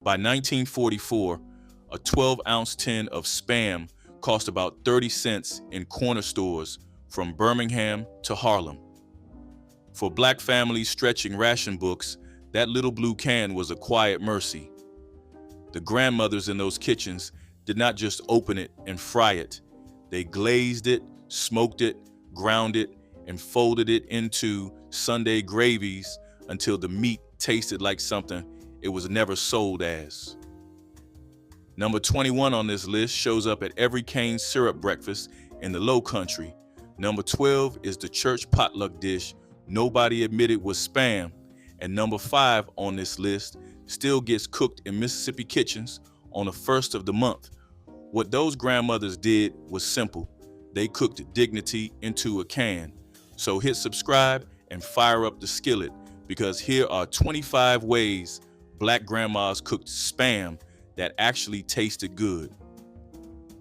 By 1944, a 12-ounce tin of Spam cost about 30 cents in corner stores from Birmingham to Harlem. For black families stretching ration books, that little blue can was a quiet mercy. The grandmothers in those kitchens did not just open it and fry it. They glazed it, smoked it, ground it, and folded it into Sunday gravies until the meat tasted like something it was never sold as. Number 21 on this list shows up at every cane syrup breakfast in the Low Country. Number 12 is the church potluck dish nobody admitted was Spam. And number 5 on this list still gets cooked in Mississippi kitchens on the first of the month. What those grandmothers did was simple. They cooked dignity into a can. So hit subscribe and fire up the skillet, because here are 25 ways black grandmas cooked Spam that actually tasted good.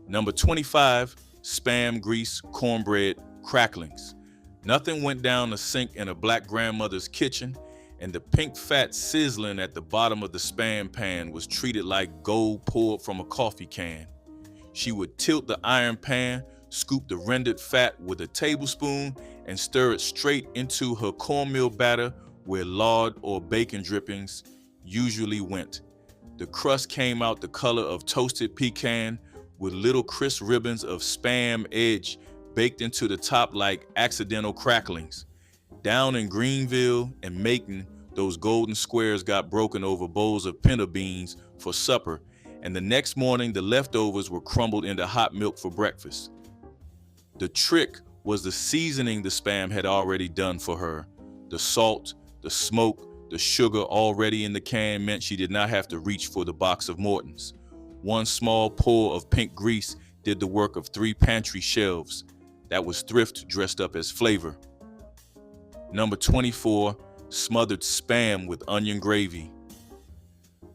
Number 25, Spam grease cornbread cracklings. Nothing went down the sink in a black grandmother's kitchen, and the pink fat sizzling at the bottom of the Spam pan was treated like gold poured from a coffee can. She would tilt the iron pan, scoop the rendered fat with a tablespoon, and stir it straight into her cornmeal batter where lard or bacon drippings usually went. The crust came out the color of toasted pecan with little crisp ribbons of Spam edge baked into the top like accidental cracklings. Down in Greenville and Macon, those golden squares got broken over bowls of pinto beans for supper, and the next morning the leftovers were crumbled into hot milk for breakfast. The trick was the seasoning the Spam had already done for her. The salt, the smoke, the sugar already in the can meant she did not have to reach for the box of Morton's. One small pour of pink grease did the work of 3 pantry shelves. That was thrift dressed up as flavor. Number 24, smothered Spam with onion gravy.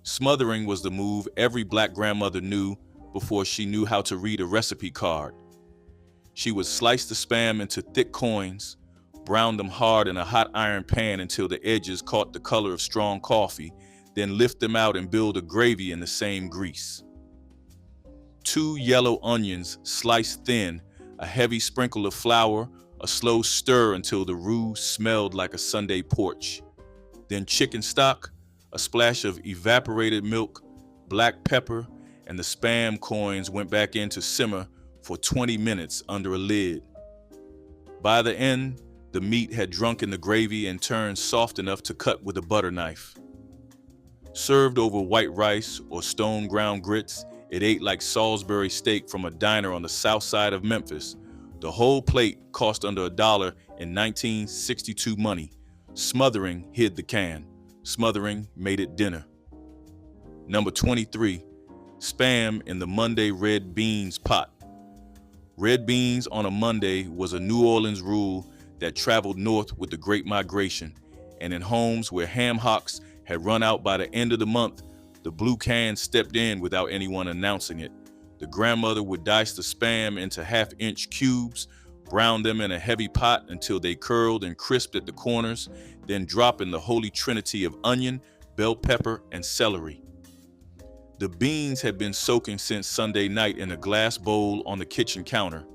Smothering was the move every black grandmother knew before she knew how to read a recipe card. She would slice the Spam into thick coins, brown them hard in a hot iron pan until the edges caught the color of strong coffee, then lift them out and build a gravy in the same grease. 2 yellow onions sliced thin, a heavy sprinkle of flour, a slow stir until the roux smelled like a Sunday porch. Then chicken stock, a splash of evaporated milk, black pepper, and the Spam coins went back in to simmer for 20 minutes under a lid. By the end, the meat had drunk in the gravy and turned soft enough to cut with a butter knife. Served over white rice or stone ground grits, it ate like Salisbury steak from a diner on the south side of Memphis. The whole plate cost under $1 in 1962 money. Smothering hid the can. Smothering made it dinner. Number 23, Spam in the Monday red beans pot. Red beans on a Monday was a New Orleans rule that traveled north with the Great Migration, and in homes where ham hocks had run out by the end of the month, the blue can stepped in without anyone announcing it. The grandmother would dice the Spam into half-inch cubes, brown them in a heavy pot until they curled and crisped at the corners, then drop in the holy trinity of onion, bell pepper, and celery. The beans had been soaking since Sunday night in a glass bowl on the kitchen counter.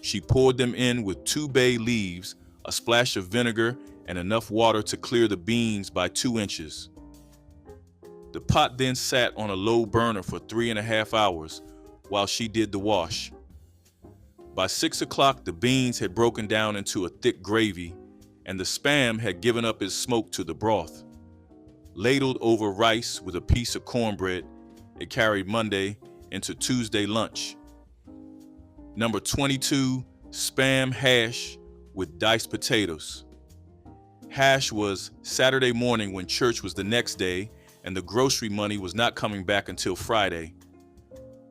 She poured them in with 2 bay leaves, a splash of vinegar, and enough water to clear the beans by 2 inches. The pot then sat on a low burner for 3.5 hours while she did the wash. By 6 o'clock, the beans had broken down into a thick gravy, and the Spam had given up its smoke to the broth. Ladled over rice with a piece of cornbread, it carried Monday into Tuesday lunch. Number 22, Spam hash with diced potatoes. Hash was Saturday morning when church was the next day, and the grocery money was not coming back until Friday.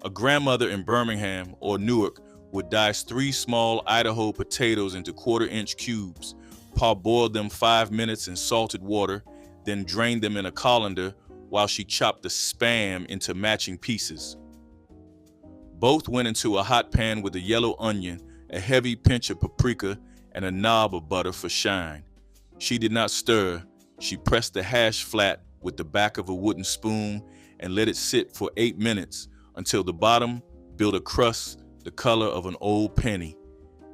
A grandmother in Birmingham or Newark would dice 3 small Idaho potatoes into 1/4-inch cubes, parboil them 5 minutes in salted water, then drain them in a colander while she chopped the Spam into matching pieces. Both went into a hot pan with a yellow onion, a heavy pinch of paprika, and a knob of butter for shine. She did not stir. She pressed the hash flat with the back of a wooden spoon and let it sit for 8 minutes until the bottom built a crust the color of an old penny.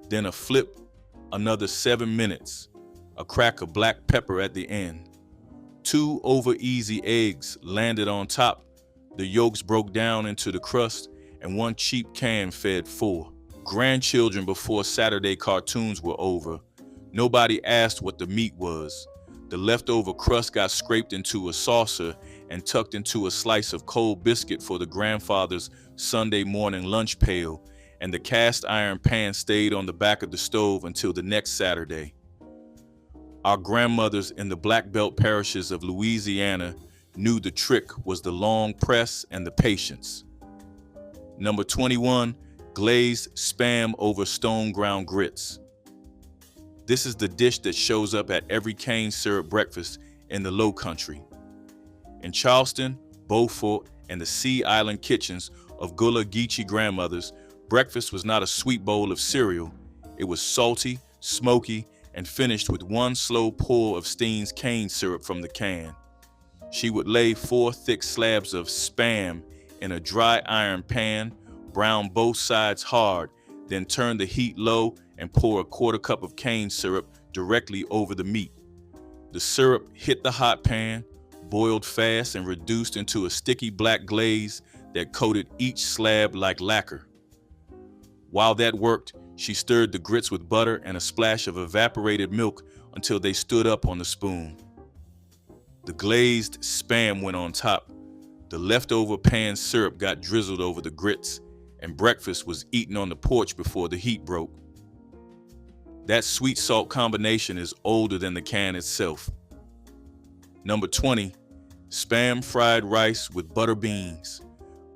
Then a flip, another 7 minutes, a crack of black pepper at the end. 2 over-easy eggs landed on top. The yolks broke down into the crust, and 1 cheap can fed 4 grandchildren before Saturday cartoons were over. Nobody asked what the meat was. The leftover crust got scraped into a saucer and tucked into a slice of cold biscuit for the grandfather's Sunday morning lunch pail, and the cast iron pan stayed on the back of the stove until the next Saturday. Our grandmothers in the Black Belt parishes of Louisiana knew the trick was the long press and the patience. Number 21, glazed Spam over stone ground grits. This is the dish that shows up at every cane syrup breakfast in the Low Country. In Charleston, Beaufort, and the Sea Island kitchens of Gullah Geechee grandmothers, breakfast was not a sweet bowl of cereal. It was salty, smoky, and finished with 1 slow pour of Steen's cane syrup from the can. She would lay 4 thick slabs of Spam in a dry iron pan, brown both sides hard, then turn the heat low and pour a 1/4 cup of cane syrup directly over the meat. The syrup hit the hot pan, boiled fast, and reduced into a sticky black glaze that coated each slab like lacquer. While that worked, she stirred the grits with butter and a splash of evaporated milk until they stood up on the spoon. The glazed Spam went on top. The leftover pan syrup got drizzled over the grits, and breakfast was eaten on the porch before the heat broke. That sweet-salt combination is older than the can itself. Number 20, Spam fried rice with butter beans.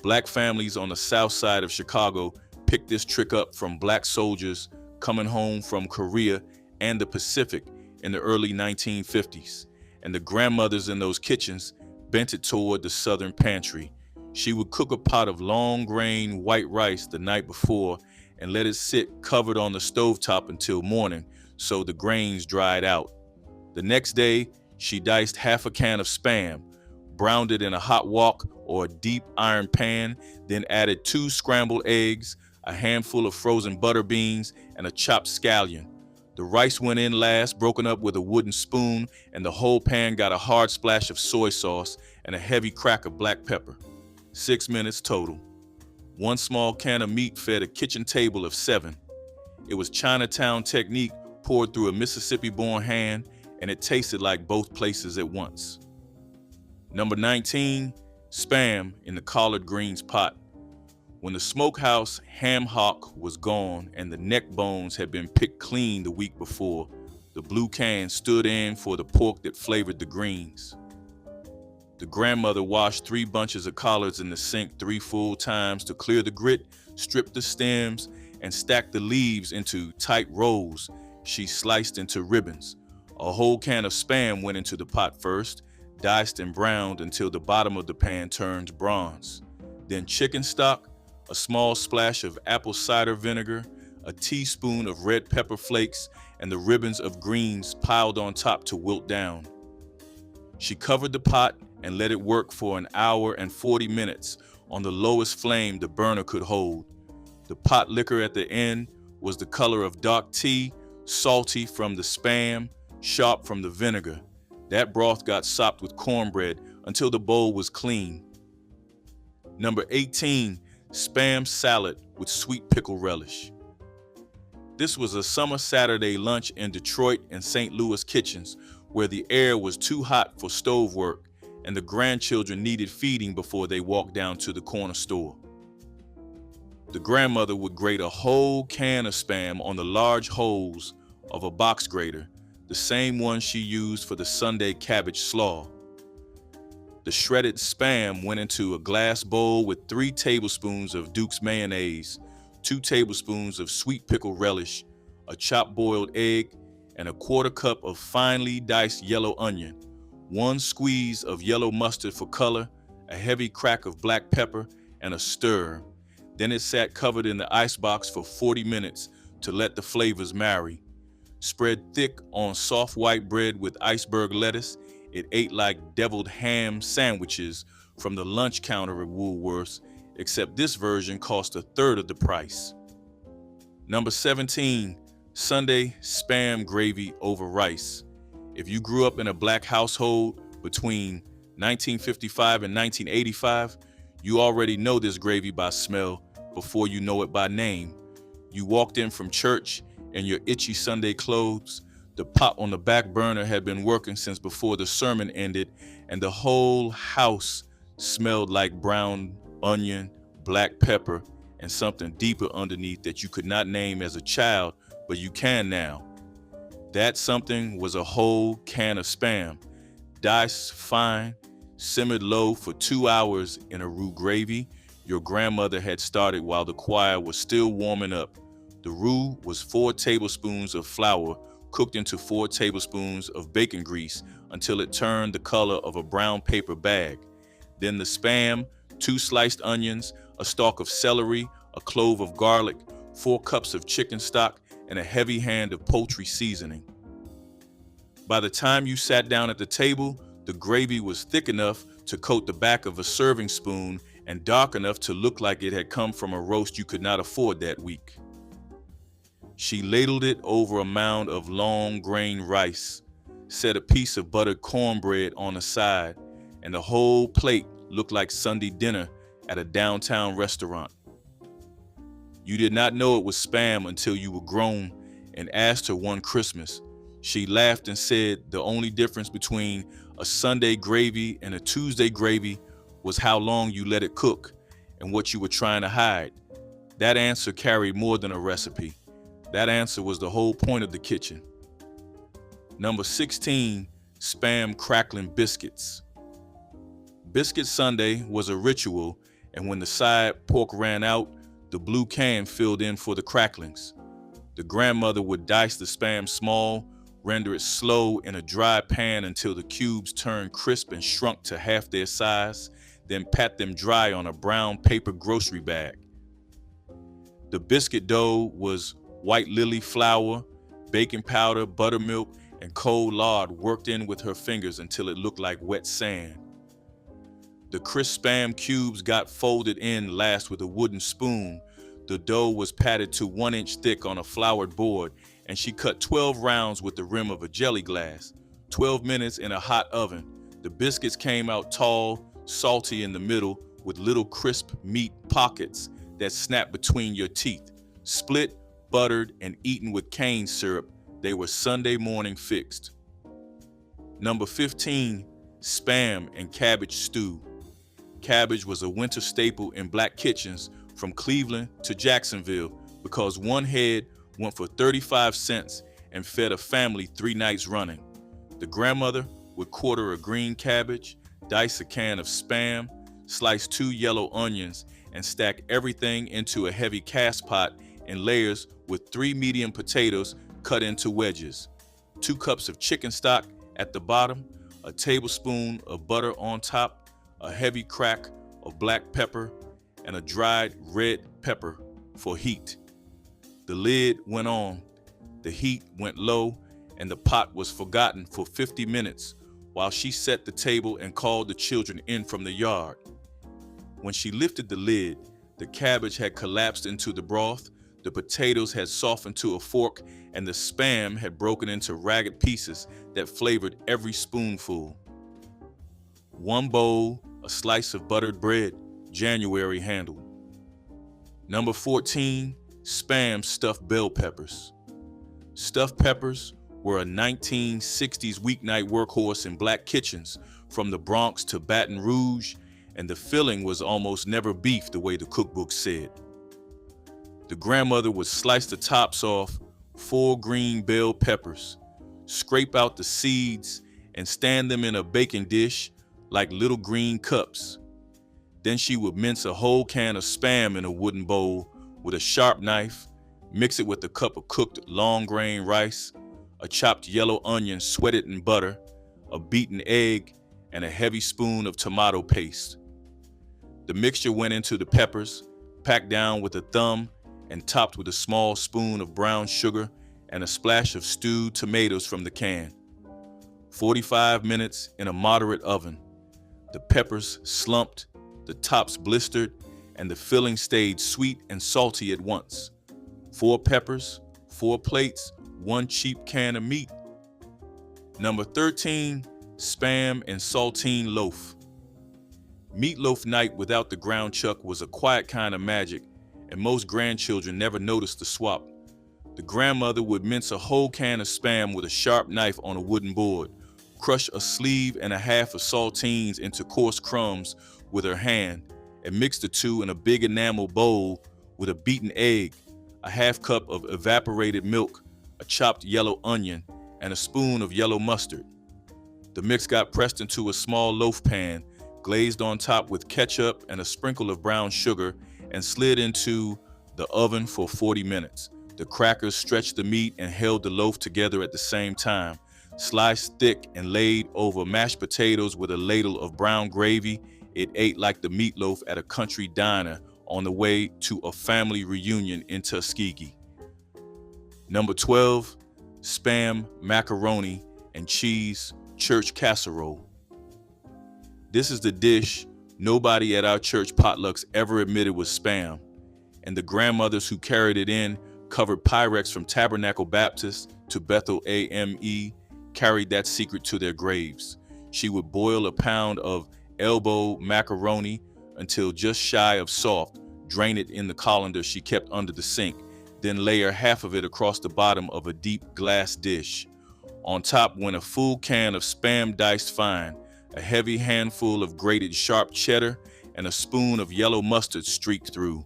Black families on the south side of Chicago picked this trick up from black soldiers coming home from Korea and the Pacific in the early 1950s, and the grandmothers in those kitchens bent it toward the southern pantry. She would cook a pot of long-grain white rice the night before and let it sit covered on the stovetop until morning so the grains dried out. The next day, she diced half a can of Spam, browned it in a hot wok or a deep iron pan, then added 2 scrambled eggs, a handful of frozen butter beans, and a chopped scallion. The rice went in last, broken up with a wooden spoon, and the whole pan got a hard splash of soy sauce and a heavy crack of black pepper. 6 minutes total. 1 small can of meat fed a kitchen table of 7. It was Chinatown technique poured through a Mississippi-born hand, and it tasted like both places at once. Number 19, Spam in the collard greens pot. When the smokehouse ham hock was gone and the neck bones had been picked clean the week before, the blue can stood in for the pork that flavored the greens. The grandmother washed 3 bunches of collards in the sink 3 full times to clear the grit, strip the stems, and stack the leaves into tight rolls she sliced into ribbons. A whole can of Spam went into the pot first, diced and browned until the bottom of the pan turned bronze. Then chicken stock, a small splash of apple cider vinegar, a teaspoon of red pepper flakes, and the ribbons of greens piled on top to wilt down. She covered the pot and let it work for 1 hour and 40 minutes on the lowest flame the burner could hold. The Potlikker at the end was the color of dark tea, salty from the Spam, sharp from the vinegar. That broth got sopped with cornbread until the bowl was clean. Number 18, Spam salad with sweet pickle relish. This was a summer Saturday lunch in Detroit and St. Louis kitchens where the air was too hot for stove work and the grandchildren needed feeding before they walked down to the corner store. The grandmother would grate a whole can of Spam on the large holes of a box grater, the same one she used for the Sunday cabbage slaw. The shredded Spam went into a glass bowl with 3 tablespoons of Duke's mayonnaise, 2 tablespoons of sweet pickle relish, a chopped boiled egg, and a 1/4 cup of finely diced yellow onion, 1 squeeze of yellow mustard for color, a heavy crack of black pepper, and a stir. Then it sat covered in the icebox for 40 minutes to let the flavors marry. Spread thick on soft white bread with iceberg lettuce, it ate like deviled ham sandwiches from the lunch counter at Woolworths, except this version cost a third of the price. Number 17, Sunday Spam gravy over rice. If you grew up in a black household between 1955 and 1985, you already know this gravy by smell before you know it by name. You walked in from church in your itchy Sunday clothes. The pot on the back burner had been working since before the sermon ended, and the whole house smelled like brown onion, black pepper, and something deeper underneath that you could not name as a child, but you can now. That something was a whole can of Spam, diced fine, simmered low for 2 hours in a roux gravy your grandmother had started while the choir was still warming up. The roux was 4 tablespoons of flour cooked into 4 tablespoons of bacon grease until it turned the color of a brown paper bag. Then the Spam, 2 sliced onions, a stalk of celery, a clove of garlic, 4 cups of chicken stock, and a heavy hand of poultry seasoning. By the time you sat down at the table, the gravy was thick enough to coat the back of a serving spoon and dark enough to look like it had come from a roast you could not afford that week. She ladled it over a mound of long grain rice, set a piece of buttered cornbread on the side, and the whole plate looked like Sunday dinner at a downtown restaurant. You did not know it was Spam until you were grown and asked her one Christmas. She laughed and said the only difference between a Sunday gravy and a Tuesday gravy was how long you let it cook and what you were trying to hide. That answer carried more than a recipe. That answer was the whole point of the kitchen. Number 16, Spam crackling biscuits. Biscuit Sunday was a ritual, and when the side pork ran out, the blue can filled in for the cracklings. The grandmother would dice the Spam small, render it slow in a dry pan until the cubes turned crisp and shrunk to half their size, then pat them dry on a brown paper grocery bag. The biscuit dough was white lily flour, baking powder, buttermilk, and cold lard worked in with her fingers until it looked like wet sand. The crisp Spam cubes got folded in last with a wooden spoon. The dough was patted to 1 inch thick on a floured board, and she cut 12 rounds with the rim of a jelly glass. 12 minutes in a hot oven. The biscuits came out tall, salty in the middle, with little crisp meat pockets that snapped between your teeth. Split, buttered, and eaten with cane syrup, they were Sunday morning fixed. Number 15, Spam and cabbage stew. Cabbage was a winter staple in black kitchens from Cleveland to Jacksonville because one head went for 35 cents and fed a family 3 nights running. The grandmother would quarter a green cabbage, dice a can of Spam, slice 2 yellow onions, and stack everything into a heavy cast pot in layers with 3 medium potatoes cut into wedges, 2 cups of chicken stock at the bottom, a tablespoon of butter on top, a heavy crack of black pepper, and a dried red pepper for heat. The lid went on, the heat went low, and the pot was forgotten for 50 minutes while she set the table and called the children in from the yard. When she lifted the lid, the cabbage had collapsed into the broth, the potatoes had softened to a fork, and the Spam had broken into ragged pieces that flavored every spoonful. 1 bowl, a slice of buttered bread, January handled. Number 14, Spam stuffed bell peppers. Stuffed peppers were a 1960s weeknight workhorse in black kitchens from the Bronx to Baton Rouge, and the filling was almost never beef the way the cookbook said. The grandmother would slice the tops off 4 green bell peppers, scrape out the seeds, and stand them in a baking dish like little green cups. Then she would mince a whole can of Spam in a wooden bowl with a sharp knife, mix it with a cup of cooked long grain rice, a chopped yellow onion sweated in butter, a beaten egg, and a heavy spoon of tomato paste. The mixture went into the peppers, packed down with a thumb, and topped with a small spoon of brown sugar and a splash of stewed tomatoes from the can. 45 minutes in a moderate oven. The peppers slumped, the tops blistered, and the filling stayed sweet and salty at once. 4 peppers, 4 plates, 1 cheap can of meat. Number 13, Spam and Saltine Loaf. Meatloaf night without the ground chuck was a quiet kind of magic, and most grandchildren never noticed the swap. The grandmother would mince a whole can of Spam with a sharp knife on a wooden board, crush a sleeve and a half of saltines into coarse crumbs with her hand, and mix the two in a big enamel bowl with a beaten egg, a half cup of evaporated milk, a chopped yellow onion, and a spoon of yellow mustard. The mix got pressed into a small loaf pan, glazed on top with ketchup and a sprinkle of brown sugar, and slid into the oven for 40 minutes. The crackers stretched the meat and held the loaf together at the same time. Sliced thick and laid over mashed potatoes with a ladle of brown gravy, it ate like the meatloaf at a country diner on the way to a family reunion in Tuskegee. Number 12, Spam, macaroni, and cheese church casserole. This is the dish nobody at our church potlucks ever admitted was Spam, and the grandmothers who carried it in covered Pyrex from Tabernacle Baptist to Bethel AME carried that secret to their graves. She would boil a pound of elbow macaroni until just shy of soft, drain it in the colander she kept under the sink, then layer half of it across the bottom of a deep glass dish. On top went a full can of Spam diced fine, a heavy handful of grated sharp cheddar, and a spoon of yellow mustard streaked through.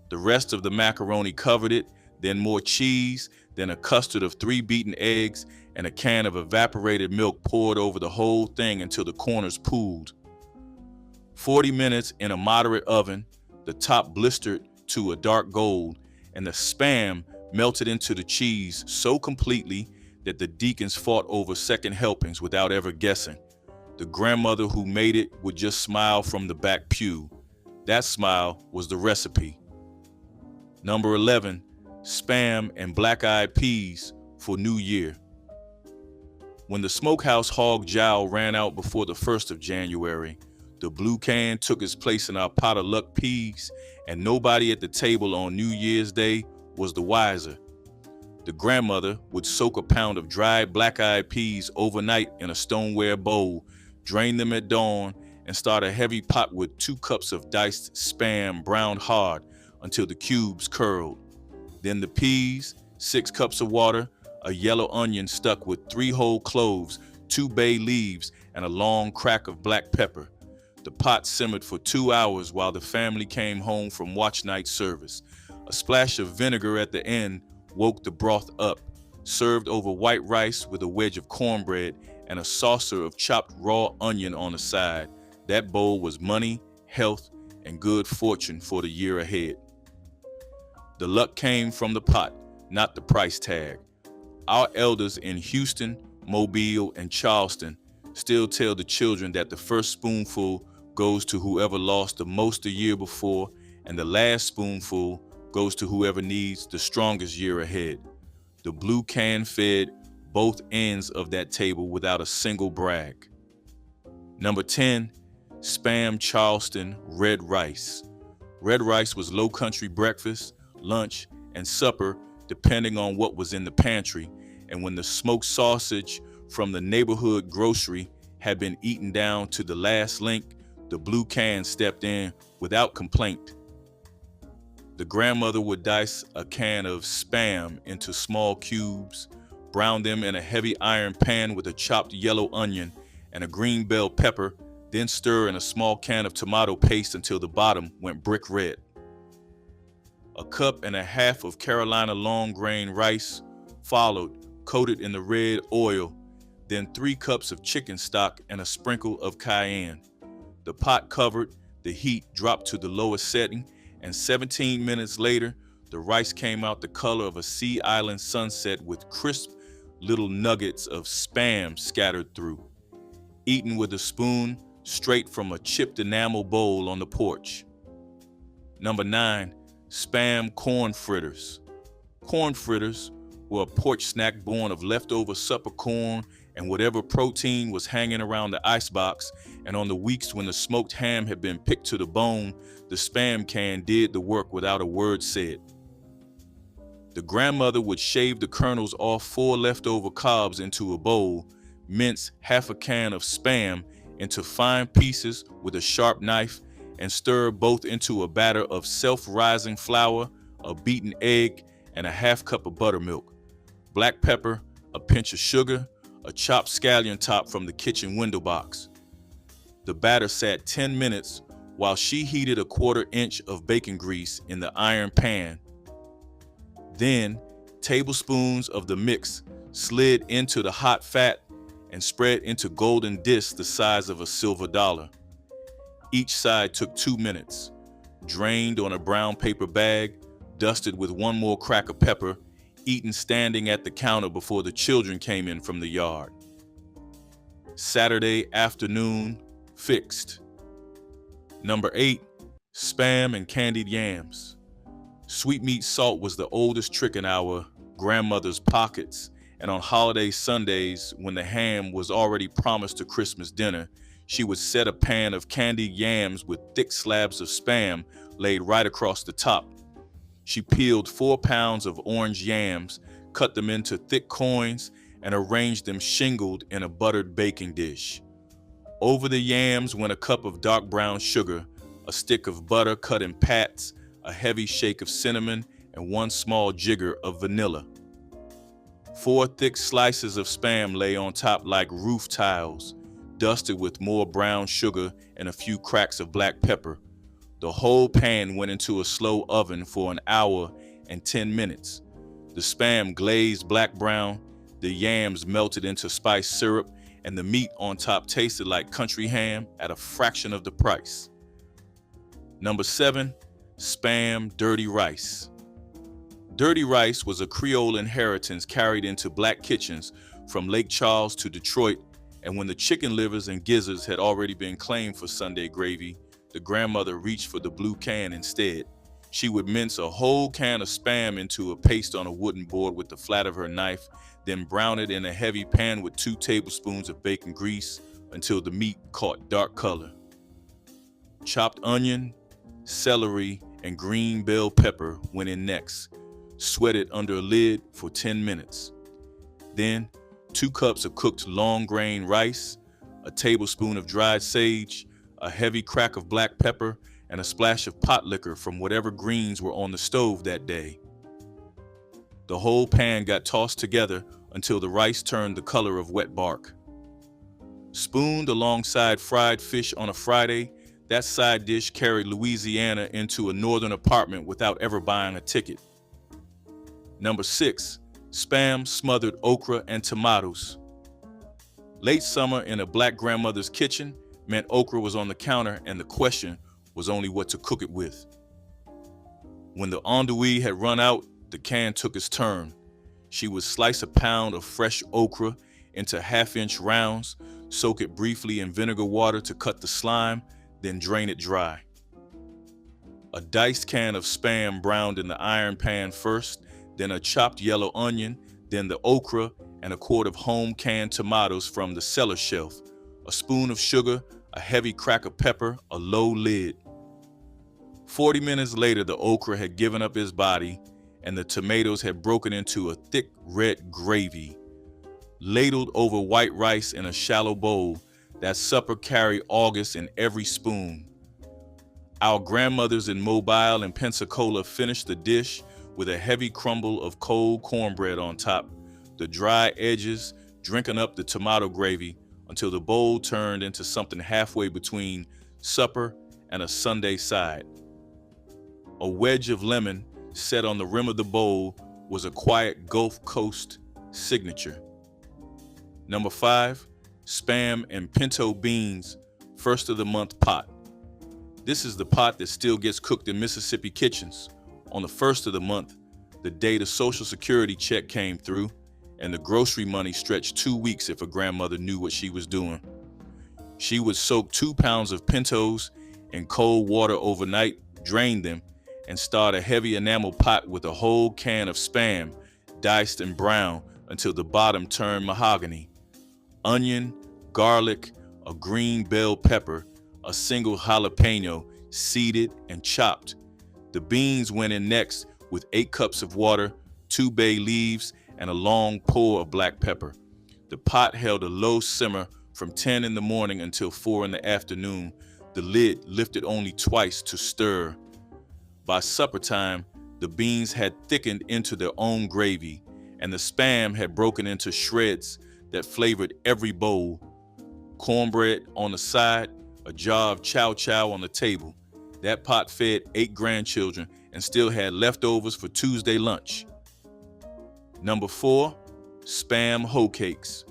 The rest of the macaroni covered it, then more cheese, then a custard of 3 beaten eggs, and a can of evaporated milk poured over the whole thing until the corners pooled. 40 minutes in a moderate oven, the top blistered to a dark gold, and the Spam melted into the cheese so completely that the deacons fought over second helpings without ever guessing. The grandmother who made it would just smile from the back pew. That smile was the recipe. Number 11, Spam and black-eyed peas for New Year. When the smokehouse hog jowl ran out before the 1st of January, the blue can took its place in our pot of luck peas, and nobody at the table on New Year's Day was the wiser. The grandmother would soak a pound of dried black-eyed peas overnight in a stoneware bowl, drain them at dawn, and start a heavy pot with 2 cups of diced Spam browned hard until the cubes curled. Then the peas, 6 cups of water, a yellow onion stuck with 3 whole cloves, 2 bay leaves, and a long crack of black pepper. The pot simmered for 2 hours while the family came home from watch night service. A splash of vinegar at the end woke the broth up, served over white rice with a wedge of cornbread and a saucer of chopped raw onion on the side. That bowl was money, health, and good fortune for the year ahead. The luck came from the pot, not the price tag. Our elders in Houston, Mobile, and Charleston still tell the children that the first spoonful goes to whoever lost the most the year before, and the last spoonful goes to whoever needs the strongest year ahead. The blue can fed both ends of that table without a single brag. Number 10, Spam Charleston red rice. Red rice was low country breakfast, lunch, and supper depending on what was in the pantry, and when the smoked sausage from the neighborhood grocery had been eaten down to the last link, the blue can stepped in without complaint. The grandmother would dice a can of Spam into small cubes, brown them in a heavy iron pan with a chopped yellow onion and a green bell pepper, then stir in a small can of tomato paste until the bottom went brick red. A cup and a half of Carolina long grain rice followed, coated in the red oil, then 3 cups of chicken stock and a sprinkle of cayenne. The pot covered, the heat dropped to the lowest setting, and 17 minutes later, the rice came out the color of a sea island sunset with crisp little nuggets of Spam scattered through. Eaten with a spoon straight from a chipped enamel bowl on the porch. Number 9, Spam corn fritters. Corn fritters were a porch snack born of leftover supper corn and whatever protein was hanging around the icebox, and on the weeks when the smoked ham had been picked to the bone, the Spam can did the work without a word said. The grandmother would shave the kernels off 4 leftover cobs into a bowl, mince half a can of Spam into fine pieces with a sharp knife, and stir both into a batter of self-rising flour, a beaten egg, and a half cup of buttermilk, black pepper, a pinch of sugar, a chopped scallion top from the kitchen window box. The batter sat 10 minutes while she heated a 1/4 inch of bacon grease in the iron pan. Then, tablespoons of the mix slid into the hot fat and spread into golden discs the size of a silver dollar. Each side took 2 minutes, drained on a brown paper bag, dusted with 1 more crack of pepper, eaten standing at the counter before the children came in from the yard. Saturday afternoon, fixed. Number 8, Spam and candied yams. Sweetmeat salt was the oldest trick in our grandmother's pockets, and on holiday Sundays, when the ham was already promised to Christmas dinner, she would set a pan of candied yams with thick slabs of Spam laid right across the top. She peeled 4 pounds of orange yams, cut them into thick coins, and arranged them shingled in a buttered baking dish. Over the yams went a cup of dark brown sugar, a stick of butter cut in pats, a heavy shake of cinnamon, and 1 small jigger of vanilla. 4 thick slices of Spam lay on top like roof tiles, dusted with more brown sugar and a few cracks of black pepper. The whole pan went into a slow oven for 1 hour and 10 minutes. The Spam glazed black brown, the yams melted into spice syrup, and the meat on top tasted like country ham at a fraction of the price. Number 7, Spam dirty rice. Dirty rice was a Creole inheritance carried into black kitchens from Lake Charles to Detroit, and when the chicken livers and gizzards had already been claimed for Sunday gravy, the grandmother reached for the blue can instead. She would mince a whole can of Spam into a paste on a wooden board with the flat of her knife, then brown it in a heavy pan with 2 tablespoons of bacon grease until the meat caught dark color. Chopped onion, celery, and green bell pepper went in next, sweated under a lid for 10 minutes. Then, 2 cups of cooked long grain rice, a tablespoon of dried sage, a heavy crack of black pepper, and a splash of Potlikker from whatever greens were on the stove that day. The whole pan got tossed together until the rice turned the color of wet bark. Spooned alongside fried fish on a Friday, that side dish carried Louisiana into a northern apartment without ever buying a ticket. Number 6, Spam smothered okra and tomatoes. Late summer in a black grandmother's kitchen meant okra was on the counter and the question was only what to cook it with. When the andouille had run out, the can took its turn. She would slice a pound of fresh okra into 1/2-inch rounds, soak it briefly in vinegar water to cut the slime, then drain it dry. A diced can of Spam browned in the iron pan first, then a chopped yellow onion, then the okra, and a quart of home canned tomatoes from the cellar shelf, a spoon of sugar, a heavy crack of pepper, a low lid. 40 minutes later, the okra had given up its body, and the tomatoes had broken into a thick red gravy. Ladled over white rice in a shallow bowl, that supper carried August in every spoon. Our grandmothers in Mobile and Pensacola finished the dish with a heavy crumble of cold cornbread on top, the dry edges drinking up the tomato gravy until the bowl turned into something halfway between supper and a Sunday side. A wedge of lemon set on the rim of the bowl was a quiet Gulf Coast signature. Number 5, Spam and pinto beans, first of the month pot. This is the pot that still gets cooked in Mississippi kitchens. On the first of the month, the day the Social Security check came through, and the grocery money stretched 2 weeks if a grandmother knew what she was doing. She would soak 2 pounds of pintos in cold water overnight, drain them, and start a heavy enamel pot with a whole can of Spam, diced and brown until the bottom turned mahogany. onion, garlic, a green bell pepper, a single jalapeno, seeded and chopped. The beans went in next with 8 cups of water, 2 bay leaves, and a long pour of black pepper. The pot held a low simmer from 10 in the morning until 4 in the afternoon, the lid lifted only twice to stir. By supper time, the beans had thickened into their own gravy, and the Spam had broken into shreds that flavored every bowl. Cornbread on the side, a jar of chow chow on the table. That pot fed 8 grandchildren and still had leftovers for Tuesday lunch. Number 4, Spam hoe cakes.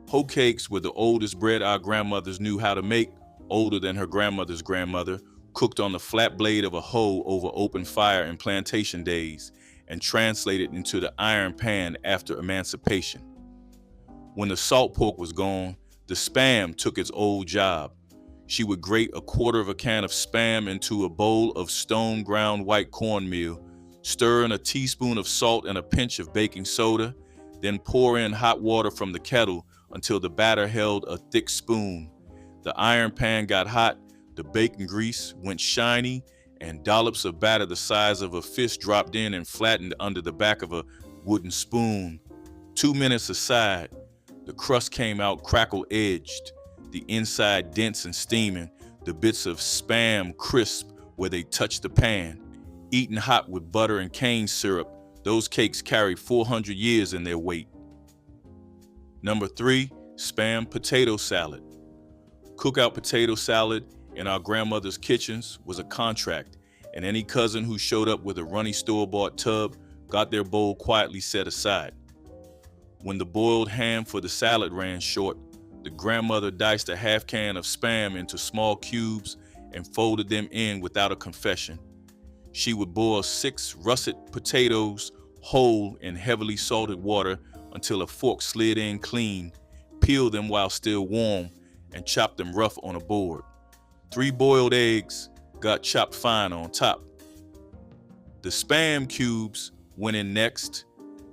Hoe cakes were the oldest bread our grandmothers knew how to make, older than her grandmother's grandmother, cooked on the flat blade of a hoe over open fire in plantation days, and translated into the iron pan after emancipation. When the salt pork was gone, the Spam took its old job. She would grate a quarter of a can of Spam into a bowl of stone ground white cornmeal, stir in a teaspoon of salt and a pinch of baking soda, then pour in hot water from the kettle until the batter held a thick spoon. The iron pan got hot, the bacon grease went shiny, and dollops of batter the size of a fist dropped in and flattened under the back of a wooden spoon. 2 minutes aside, the crust came out crackle-edged, the inside dense and steaming, the bits of Spam crisp where they touched the pan. Eaten hot with butter and cane syrup, those cakes carry 400 years in their weight. Number 3, Spam potato salad. Cookout potato salad in our grandmother's kitchens was a contract, and any cousin who showed up with a runny store-bought tub got their bowl quietly set aside. When the boiled ham for the salad ran short, the grandmother diced a half can of Spam into small cubes and folded them in without a confession. She would boil 6 russet potatoes whole in heavily salted water until a fork slid in clean, peel them while still warm, and chop them rough on a board. 3 boiled eggs got chopped fine on top. The Spam cubes went in next,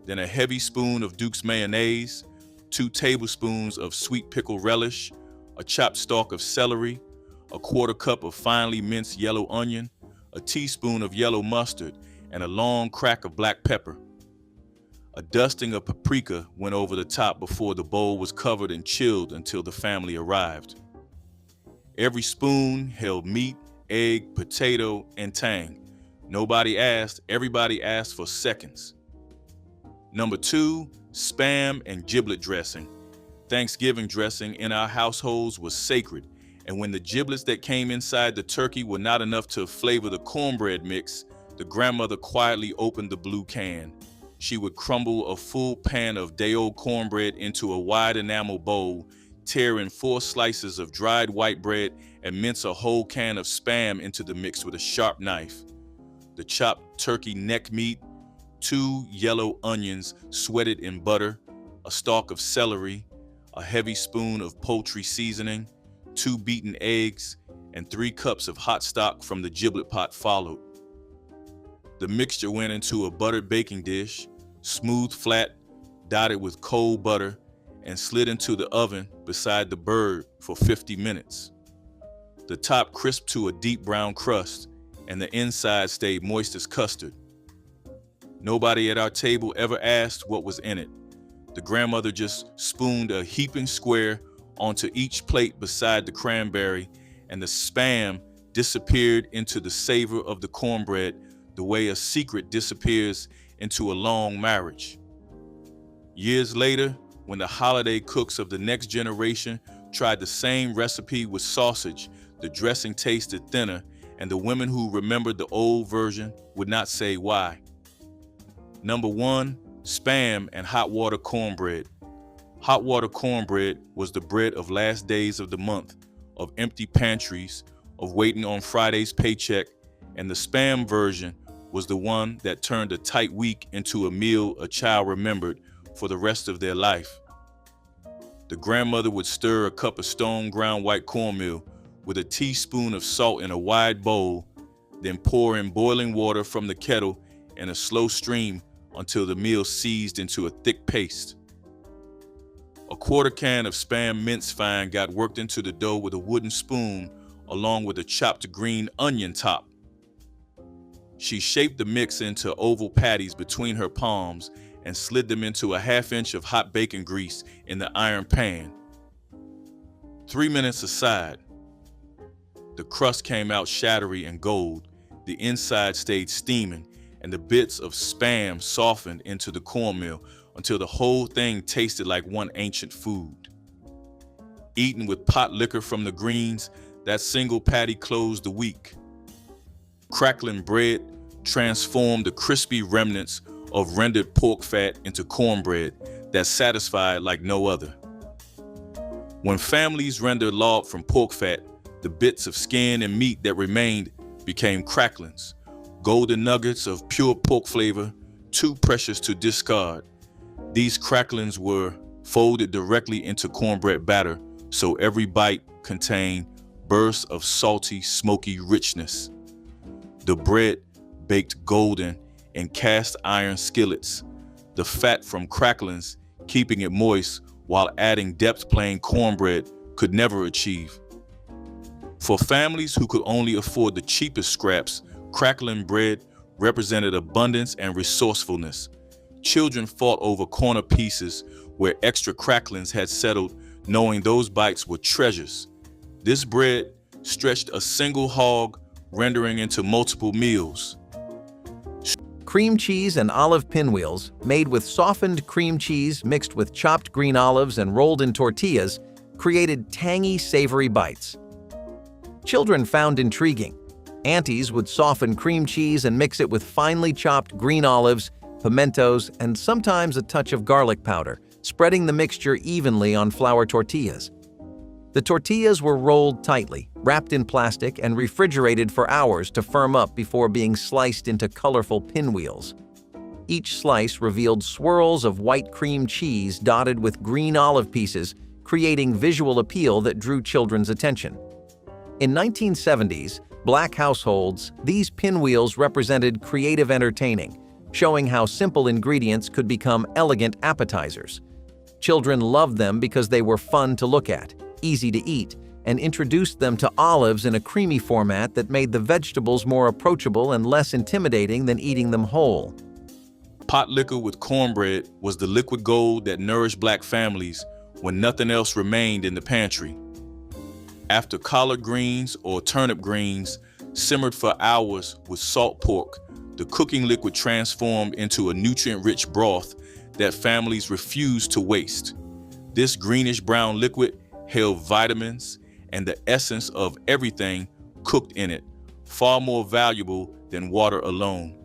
then a heavy spoon of Duke's mayonnaise, 2 tablespoons of sweet pickle relish, a chopped stalk of celery, a quarter cup of finely minced yellow onion, a teaspoon of yellow mustard, and a long crack of black pepper. A dusting of paprika went over the top before the bowl was covered and chilled until the family arrived. Every spoon held meat, egg, potato, and tang. Nobody asked, everybody asked for seconds. Number 2, Spam and giblet dressing. Thanksgiving dressing in our households was sacred, and when the giblets that came inside the turkey were not enough to flavor the cornbread mix, the grandmother quietly opened the blue can. She would crumble a full pan of day-old cornbread into a wide enamel bowl, tear in 4 slices of dried white bread, and mince a whole can of Spam into the mix with a sharp knife. The chopped turkey neck meat, 2 yellow onions sweated in butter, a stalk of celery, a heavy spoon of poultry seasoning, 2 beaten eggs, and 3 cups of hot stock from the giblet pot followed. The mixture went into a buttered baking dish, smooth flat, dotted with cold butter, and slid into the oven beside the bird for 50 minutes. The top crisped to a deep brown crust, and the inside stayed moist as custard. Nobody at our table ever asked what was in it. The grandmother just spooned a heaping square onto each plate beside the cranberry, and the Spam disappeared into the savor of the cornbread the way a secret disappears into a long marriage. Years later, when the holiday cooks of the next generation tried the same recipe with sausage, the dressing tasted thinner, and the women who remembered the old version would not say why. Number 1, Spam and hot water cornbread. Hot water cornbread was the bread of last days of the month, of empty pantries, of waiting on Friday's paycheck, and the Spam version was the one that turned a tight week into a meal a child remembered for the rest of their life. The grandmother would stir a cup of stone ground white cornmeal with a teaspoon of salt in a wide bowl, then pour in boiling water from the kettle in a slow stream until the meal seized into a thick paste. A quarter can of Spam mince fine got worked into the dough with a wooden spoon along with a chopped green onion top. She shaped the mix into oval patties between her palms and slid them into a half-inch of hot bacon grease in the iron pan. 3 minutes aside. The crust came out shattery and gold, the inside stayed steaming, and the bits of Spam softened into the cornmeal until the whole thing tasted like one ancient food. Eaten with pot liquor from the greens, that single patty closed the week. Crackling bread transformed the crispy remnants of rendered pork fat into cornbread that satisfied like no other. When families rendered lard from pork fat, the bits of skin and meat that remained became cracklings, golden nuggets of pure pork flavor, too precious to discard. These cracklings were folded directly into cornbread batter, so every bite contained bursts of salty, smoky richness. The bread baked golden in cast iron skillets, the fat from cracklings keeping it moist while adding depth plain cornbread could never achieve. For families who could only afford the cheapest scraps, crackling bread represented abundance and resourcefulness. Children fought over corner pieces where extra cracklings had settled, knowing those bites were treasures. This bread stretched a single hog, rendering into multiple meals. Cream cheese and olive pinwheels, made with softened cream cheese mixed with chopped green olives and rolled in tortillas, created tangy, savory bites. Children found intriguing. Aunties would soften cream cheese and mix it with finely chopped green olives, pimentos, and sometimes a touch of garlic powder, spreading the mixture evenly on flour tortillas. The tortillas were rolled tightly, wrapped in plastic, and refrigerated for hours to firm up before being sliced into colorful pinwheels. Each slice revealed swirls of white cream cheese dotted with green olive pieces, creating visual appeal that drew children's attention. In 1970s, Black households, these pinwheels represented creative entertaining, showing how simple ingredients could become elegant appetizers. Children loved them because they were fun to look at, easy to eat, and introduced them to olives in a creamy format that made the vegetables more approachable and less intimidating than eating them whole. Pot liquor with cornbread was the liquid gold that nourished Black families when nothing else remained in the pantry. After collard greens or turnip greens simmered for hours with salt pork, the cooking liquid transformed into a nutrient-rich broth that families refused to waste. This greenish-brown liquid held vitamins and the essence of everything cooked in it, far more valuable than water alone.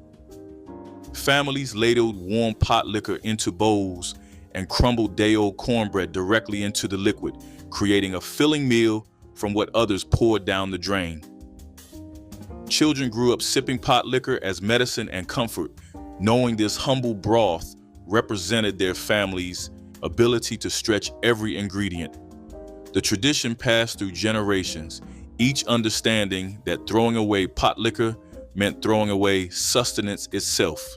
Families ladled warm pot liquor into bowls and crumbled day-old cornbread directly into the liquid, creating a filling meal from what others poured down the drain. Children grew up sipping pot liquor as medicine and comfort, knowing this humble broth represented their family's ability to stretch every ingredient. The tradition passed through generations, each understanding that throwing away pot liquor meant throwing away sustenance itself.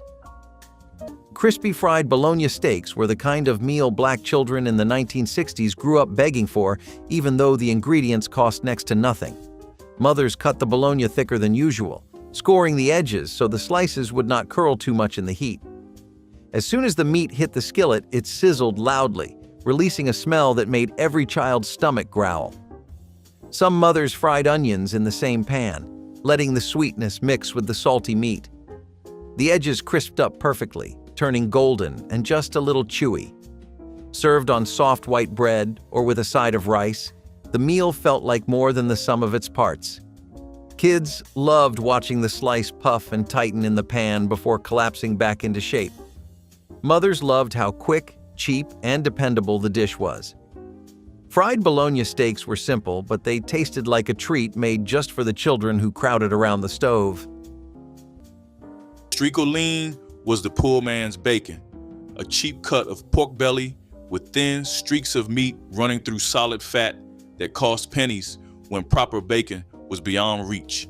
Crispy fried bologna steaks were the kind of meal Black children in the 1960s grew up begging for, even though the ingredients cost next to nothing. Mothers cut the bologna thicker than usual, scoring the edges so the slices would not curl too much in the heat. As soon as the meat hit the skillet, it sizzled loudly, releasing a smell that made every child's stomach growl. Some mothers fried onions in the same pan, letting the sweetness mix with the salty meat. The edges crisped up perfectly, turning golden and just a little chewy. Served on soft white bread or with a side of rice, the meal felt like more than the sum of its parts. Kids loved watching the slice puff and tighten in the pan before collapsing back into shape. Mothers loved how quick, cheap, and dependable the dish was. Fried bologna steaks were simple, but they tasted like a treat made just for the children who crowded around the stove. Streakoline was the poor man's bacon, a cheap cut of pork belly with thin streaks of meat running through solid fat that cost pennies when proper bacon was beyond reach.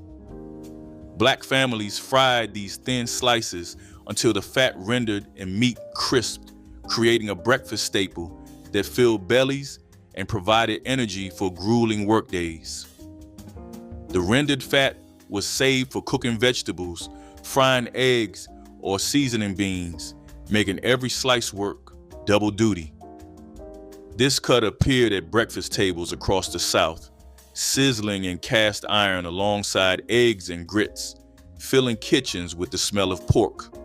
Black families fried these thin slices until the fat rendered and meat crisped, creating a breakfast staple that filled bellies and provided energy for grueling workdays. The rendered fat was saved for cooking vegetables, frying eggs, or seasoning beans, making every slice work double duty. This cut appeared at breakfast tables across the South, sizzling in cast iron alongside eggs and grits, filling kitchens with the smell of pork.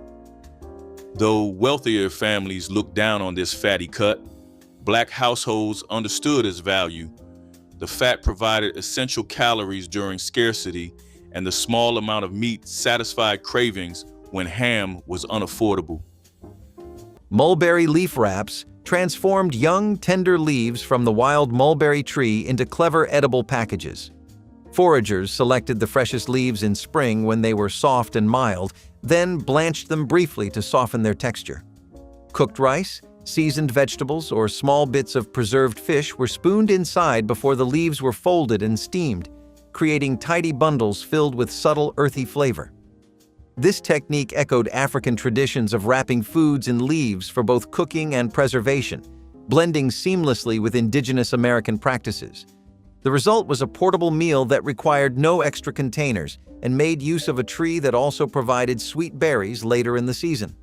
Though wealthier families looked down on this fatty cut, Black households understood its value. The fat provided essential calories during scarcity, and the small amount of meat satisfied cravings when ham was unaffordable. Mulberry leaf wraps transformed young, tender leaves from the wild mulberry tree into clever edible packages. Foragers selected the freshest leaves in spring when they were soft and mild, then blanched them briefly to soften their texture. Cooked rice, seasoned vegetables, or small bits of preserved fish were spooned inside before the leaves were folded and steamed, creating tidy bundles filled with subtle, earthy flavor. This technique echoed African traditions of wrapping foods in leaves for both cooking and preservation, blending seamlessly with indigenous American practices. The result was a portable meal that required no extra containers and made use of a tree that also provided sweet berries later in the season.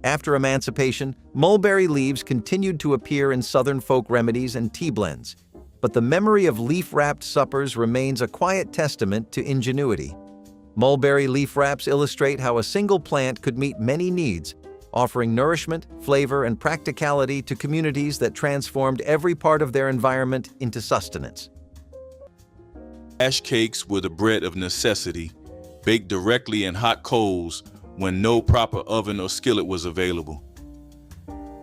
After emancipation, mulberry leaves continued to appear in Southern folk remedies and tea blends, but the memory of leaf-wrapped suppers remains a quiet testament to ingenuity. Mulberry leaf wraps illustrate how a single plant could meet many needs, offering nourishment, flavor, and practicality to communities that transformed every part of their environment into sustenance. Ash cakes were the bread of necessity, baked directly in hot coals when no proper oven or skillet was available.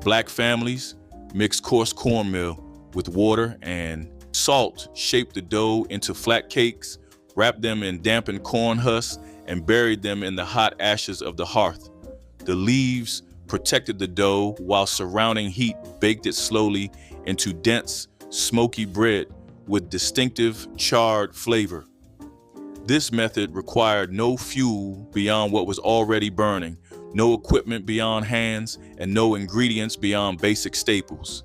Black families mixed coarse cornmeal with water and salt, shaped the dough into flat cakes, wrapped them in dampened corn husks, and buried them in the hot ashes of the hearth. The leaves protected the dough while surrounding heat baked it slowly into dense, smoky bread with distinctive charred flavor. This method required no fuel beyond what was already burning, no equipment beyond hands, and no ingredients beyond basic staples.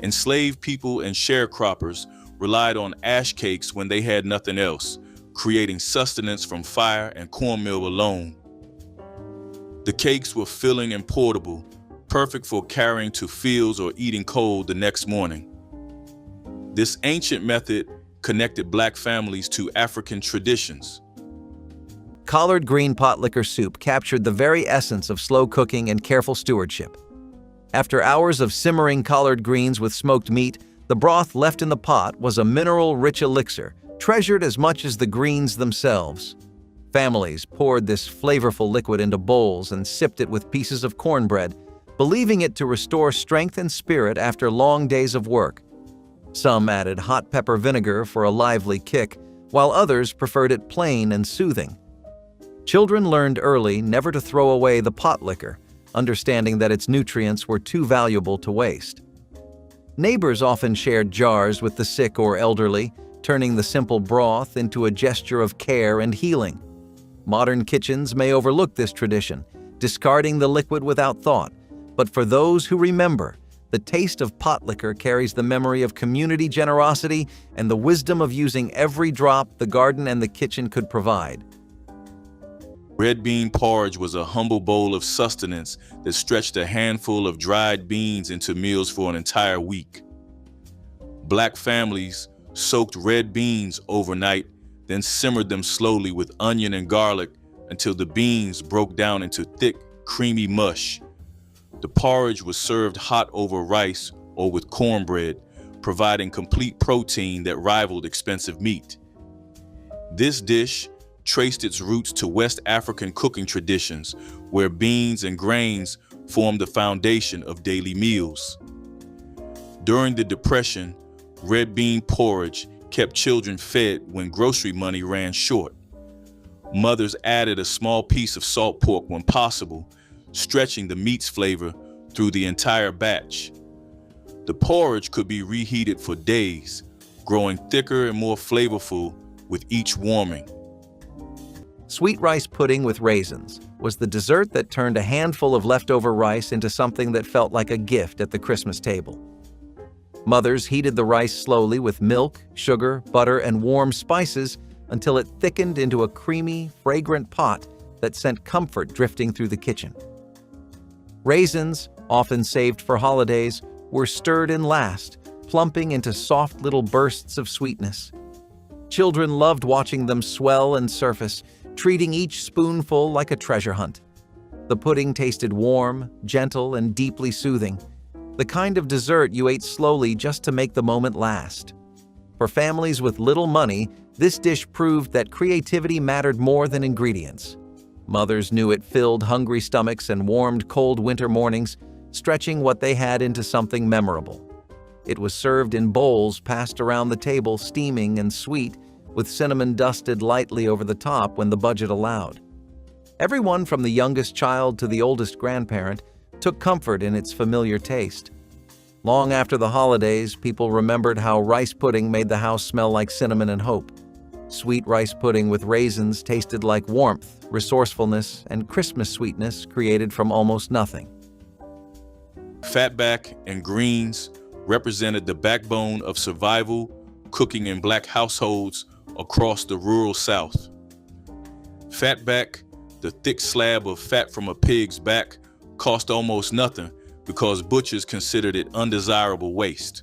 Enslaved people and sharecroppers relied on ash cakes when they had nothing else, creating sustenance from fire and cornmeal alone. The cakes were filling and portable, perfect for carrying to fields or eating cold the next morning. This ancient method connected Black families to African traditions. Collard green potlikker soup captured the very essence of slow cooking and careful stewardship. After hours of simmering collard greens with smoked meat, the broth left in the pot was a mineral-rich elixir, treasured as much as the greens themselves. Families poured this flavorful liquid into bowls and sipped it with pieces of cornbread, believing it to restore strength and spirit after long days of work. Some added hot pepper vinegar for a lively kick, while others preferred it plain and soothing. Children learned early never to throw away the potlikker, understanding that its nutrients were too valuable to waste. Neighbors often shared jars with the sick or elderly, turning the simple broth into a gesture of care and healing. Modern kitchens may overlook this tradition, discarding the liquid without thought, but for those who remember, the taste of potlikker carries the memory of community generosity and the wisdom of using every drop the garden and the kitchen could provide. Red bean porridge was a humble bowl of sustenance that stretched a handful of dried beans into meals for an entire week. Black families soaked red beans overnight, then simmered them slowly with onion and garlic until the beans broke down into thick, creamy mush. The porridge was served hot over rice or with cornbread, providing complete protein that rivaled expensive meat. This dish traced its roots to West African cooking traditions, where beans and grains formed the foundation of daily meals. During the Depression, red bean porridge kept children fed when grocery money ran short. Mothers added a small piece of salt pork when possible, stretching the meat's flavor through the entire batch. The porridge could be reheated for days, growing thicker and more flavorful with each warming. Sweet rice pudding with raisins was the dessert that turned a handful of leftover rice into something that felt like a gift at the Christmas table. Mothers heated the rice slowly with milk, sugar, butter, and warm spices until it thickened into a creamy, fragrant pot that sent comfort drifting through the kitchen. Raisins, often saved for holidays, were stirred in last, plumping into soft little bursts of sweetness. Children loved watching them swell and surface, treating each spoonful like a treasure hunt. The pudding tasted warm, gentle, and deeply soothing, the kind of dessert you ate slowly just to make the moment last. For families with little money, this dish proved that creativity mattered more than ingredients. Mothers knew it filled hungry stomachs and warmed cold winter mornings, stretching what they had into something memorable. It was served in bowls passed around the table, steaming and sweet, with cinnamon dusted lightly over the top when the budget allowed. Everyone from the youngest child to the oldest grandparent took comfort in its familiar taste. Long after the holidays, people remembered how rice pudding made the house smell like cinnamon and hope. Sweet rice pudding with raisins tasted like warmth, resourcefulness, and Christmas sweetness created from almost nothing. Fatback and greens represented the backbone of survival, cooking in Black households across the rural South. Fatback, the thick slab of fat from a pig's back, cost almost nothing because butchers considered it undesirable waste.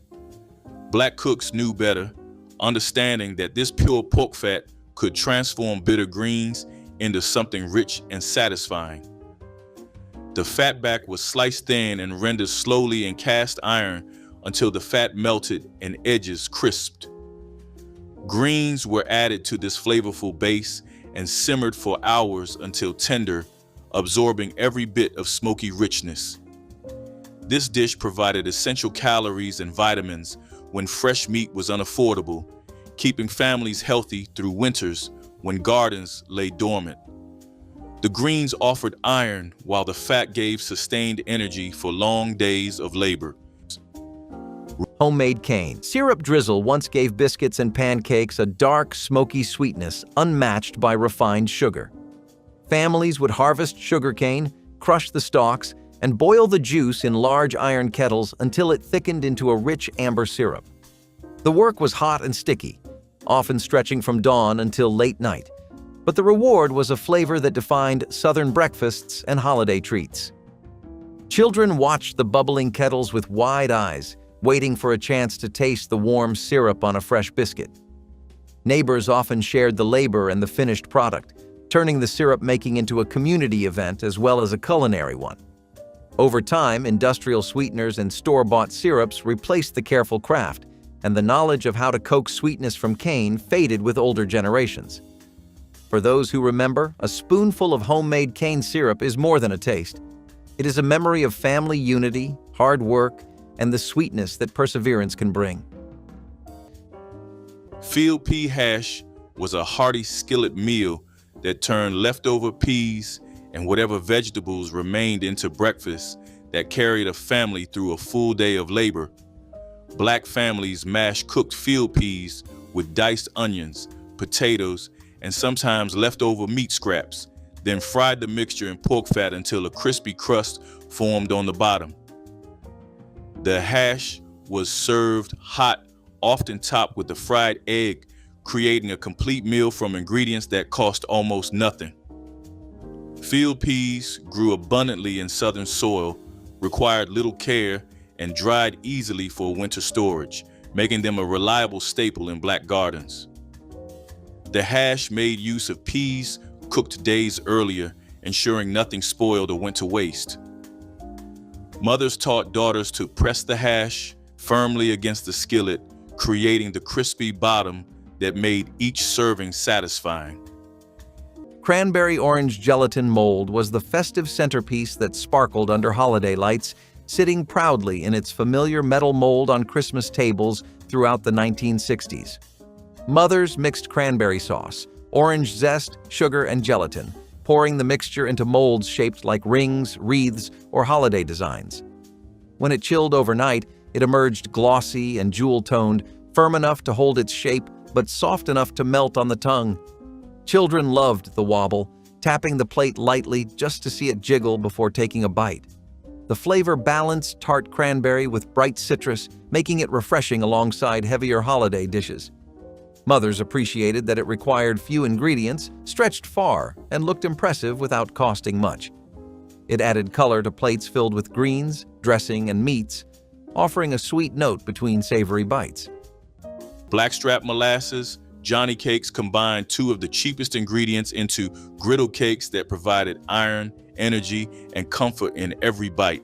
Black cooks knew better, understanding that this pure pork fat could transform bitter greens into something rich and satisfying. The fatback was sliced thin and rendered slowly in cast iron until the fat melted and edges crisped. Greens were added to this flavorful base and simmered for hours until tender, absorbing every bit of smoky richness. This dish provided essential calories and vitamins when fresh meat was unaffordable, keeping families healthy through winters when gardens lay dormant. The greens offered iron while the fat gave sustained energy for long days of labor. Homemade cane. Syrup drizzle once gave biscuits and pancakes a dark, smoky sweetness unmatched by refined sugar. Families would harvest sugarcane, crush the stalks, and boil the juice in large iron kettles until it thickened into a rich amber syrup. The work was hot and sticky, often stretching from dawn until late night, but the reward was a flavor that defined Southern breakfasts and holiday treats. Children watched the bubbling kettles with wide eyes, waiting for a chance to taste the warm syrup on a fresh biscuit. Neighbors often shared the labor and the finished product, turning the syrup-making into a community event as well as a culinary one. Over time, industrial sweeteners and store-bought syrups replaced the careful craft, and the knowledge of how to coax sweetness from cane faded with older generations. For those who remember, a spoonful of homemade cane syrup is more than a taste. It is a memory of family unity, hard work, and the sweetness that perseverance can bring. Field pea hash was a hearty skillet meal that turned leftover peas and whatever vegetables remained into breakfast that carried a family through a full day of labor. Black families mashed cooked field peas with diced onions, potatoes, and sometimes leftover meat scraps, then fried the mixture in pork fat until a crispy crust formed on the bottom. The hash was served hot, often topped with a fried egg, creating a complete meal from ingredients that cost almost nothing. Field peas grew abundantly in southern soil, required little care, and dried easily for winter storage, making them a reliable staple in Black gardens. The hash made use of peas cooked days earlier, ensuring nothing spoiled or went to waste. Mothers taught daughters to press the hash firmly against the skillet, creating the crispy bottom that made each serving satisfying. Cranberry orange gelatin mold was the festive centerpiece that sparkled under holiday lights, sitting proudly in its familiar metal mold on Christmas tables throughout the 1960s. Mothers mixed cranberry sauce, orange zest, sugar, and gelatin, pouring the mixture into molds shaped like rings, wreaths, or holiday designs. When it chilled overnight, it emerged glossy and jewel-toned, firm enough to hold its shape, but soft enough to melt on the tongue. Children loved the wobble, tapping the plate lightly just to see it jiggle before taking a bite. The flavor balanced tart cranberry with bright citrus, making it refreshing alongside heavier holiday dishes. Mothers appreciated that it required few ingredients, stretched far, and looked impressive without costing much. It added color to plates filled with greens, dressing, and meats, offering a sweet note between savory bites. Blackstrap molasses, Johnny cakes combined two of the cheapest ingredients into griddle cakes that provided iron, energy, and comfort in every bite.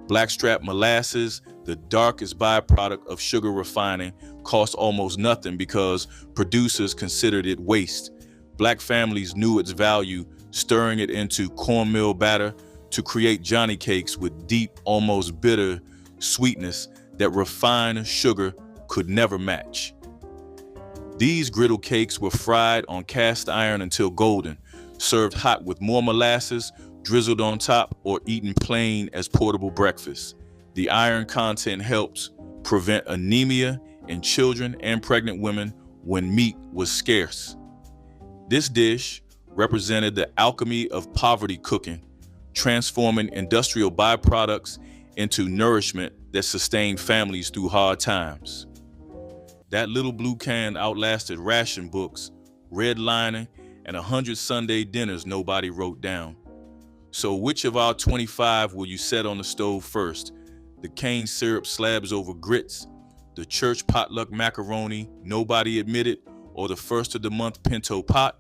Blackstrap molasses, the darkest byproduct of sugar refining, cost almost nothing because producers considered it waste. Black families knew its value, stirring it into cornmeal batter to create Johnny cakes with deep, almost bitter sweetness that refined sugar could never match. These griddle cakes were fried on cast iron until golden, served hot with more molasses, drizzled on top, or eaten plain as portable breakfast. The iron content helps prevent anemia in children and pregnant women when meat was scarce. This dish represented the alchemy of poverty cooking, transforming industrial byproducts into nourishment that sustained families through hard times. That little blue can outlasted ration books, redlining, and 100 Sunday dinners nobody wrote down. So which of our 25 will you set on the stove first? The cane syrup slabs over grits, the church potluck macaroni nobody admitted, or the first of the month pinto pot?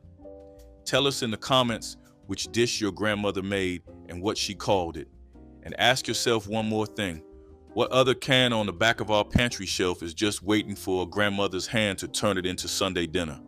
Tell us in the comments which dish your grandmother made and what she called it. And ask yourself one more thing. What other can on the back of our pantry shelf is just waiting for a grandmother's hand to turn it into Sunday dinner?